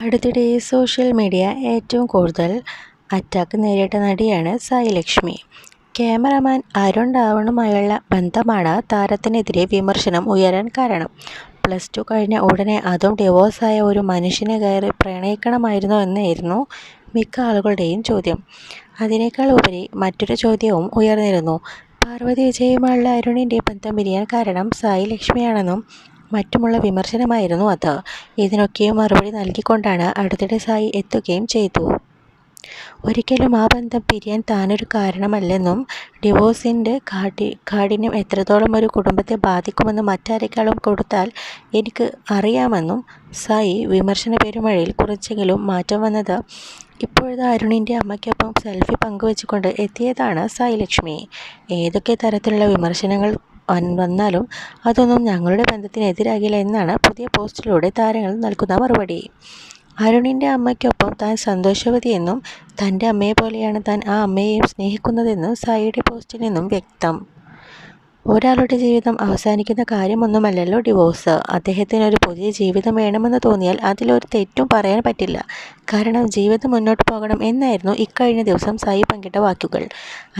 അടുത്തിടെ social media ഏറ്റവും കൂടുതൽ അറ്റാക്ക് നേരിട്ട നടിയാണ് സായി ലക്ഷ്മി. ക്യാമറമാൻ അരുൺ റാവണുമായുള്ള ബന്ധമാണ് താരത്തിനെതിരെ വിമർശനം ഉയരാൻ കാരണം. +2 കഴിഞ്ഞ ഉടനെ അതും ഡിവോഴ്സായ ഒരു മനുഷ്യനെ കയറി പ്രണയിക്കണമായിരുന്നോ എന്നായിരുന്നു മിക്ക ആളുകളുടെയും ചോദ്യം. അതിനേക്കാൾ ഉപരി മറ്റൊരു ചോദ്യവും ഉയർന്നിരുന്നു. പാർവതി വിജയുമായുള്ള അരുണിൻ്റെ ബന്ധം പിരിയാൻ കാരണം സായി ലക്ഷ്മിയാണെന്നും മറ്റുമുള്ള വിമർശനമായിരുന്നു അത്. ഇതിനൊക്കെയും മറുപടി നൽകിക്കൊണ്ടാണ് അടുത്തിടെ സായി എത്തുകയും ചെയ്തു. ഒരിക്കലും ആ ബന്ധം പിരിയാൻ താനൊരു കാരണമല്ലെന്നും ഡിവോഴ്സിൻ്റെ കാഠിന്യം എത്രത്തോളം ഒരു കുടുംബത്തെ ബാധിക്കുമെന്ന് മറ്റാരെക്കാളും കൊടുത്താൽ എനിക്ക് അറിയാമെന്നും സായി വിമർശന പെരുമഴയിൽ കുറച്ചെങ്കിലും മാറ്റം വന്നത് ഇപ്പോഴത്തെ അരുണിൻ്റെ അമ്മയ്ക്കൊപ്പം സെൽഫി പങ്കുവെച്ചുകൊണ്ട് എത്തിയതാണ് സായി ലക്ഷ്മി. ഏതൊക്കെ തരത്തിലുള്ള വിമർശനങ്ങൾ വന്നാലും അതൊന്നും ഞങ്ങളുടെ ബന്ധത്തിനെതിരാകില്ല എന്നാണ് പുതിയ പോസ്റ്റിലൂടെ താരങ്ങൾ നൽകുന്ന മറുപടി. അരുണിൻ്റെ അമ്മയ്ക്കൊപ്പം താൻ സന്തോഷവതിയെന്നും തൻ്റെ അമ്മയെപ്പോലെയാണ് താൻ ആ അമ്മയെയും സ്നേഹിക്കുന്നതെന്നും സായിയുടെ പോസ്റ്റിൽ നിന്നും വ്യക്തം. ഒരാളുടെ ജീവിതം അവസാനിക്കുന്ന കാര്യമൊന്നുമല്ലല്ലോ ഡിവോഴ്സ്. അദ്ദേഹത്തിന് ഒരു പുതിയ ജീവിതം വേണമെന്ന് തോന്നിയാൽ അതിലൊരു തെറ്റും പറയാൻ പറ്റില്ല. കാരണം ജീവിതം മുന്നോട്ട് പോകണം എന്നായിരുന്നു ഇക്കഴിഞ്ഞ ദിവസം സായി പങ്കിട്ട വാക്കുകൾ.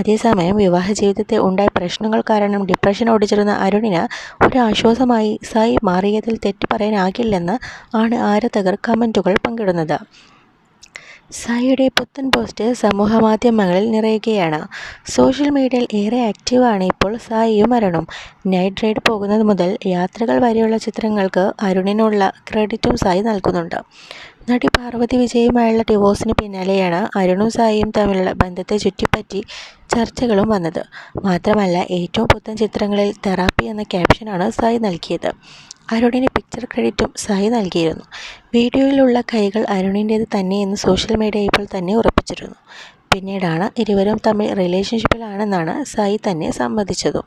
അതേസമയം വിവാഹ ജീവിതത്തിൽ ഉണ്ടായ പ്രശ്നങ്ങൾ കാരണം ഡിപ്രഷൻ ഓടിച്ചിരുന്ന അരുണിന് ഒരു ആശ്വാസമായി സായി മാറിയതിൽ തെറ്റ് പറയാനാകില്ലെന്ന് ആണ് ആരാധകർ കമൻറ്റുകൾ പങ്കിടുന്നത്. സായിയുടെ പുത്തൻ പോസ്റ്റ് സമൂഹമാധ്യമങ്ങളിൽ നിറയുകയാണ്. സോഷ്യൽ മീഡിയയിൽ ഏറെ ആക്റ്റീവാണ് ഇപ്പോൾ സായിയും അരുണും. നൈറ്റ് റൈഡ് പോകുന്നത് മുതൽ യാത്രകൾ വരെയുള്ള ചിത്രങ്ങൾക്ക് അരുണിനുള്ള ക്രെഡിറ്റും സായി നൽകുന്നുണ്ട്. നടി പാർവതി വിജയുമായുള്ള ഡിവോഴ്സിന് പിന്നാലെയാണ് അരുണും സായിയും തമ്മിലുള്ള ബന്ധത്തെ ചുറ്റിപ്പറ്റി ചർച്ചകളും വന്നത്. മാത്രമല്ല ഏറ്റവും പുത്തൻ ചിത്രങ്ങളിൽ തെറാപ്പി എന്ന ക്യാപ്ഷനാണ് സായി നൽകിയത്. അരുണിന് പിക്ചർ ക്രെഡിറ്റും സായി നൽകിയിരുന്നു. വീഡിയോയിലുള്ള കൈകൾ അരുണിൻ്റേത് തന്നെയെന്ന് സോഷ്യൽ മീഡിയ ഇപ്പോൾ തന്നെ ഉറപ്പിച്ചിരുന്നു. പിന്നീടാണ് ഇരുവരും തമ്മിൽ റിലേഷൻഷിപ്പിലാണെന്നാണ് സായി തന്നെ സമ്മതിച്ചതും.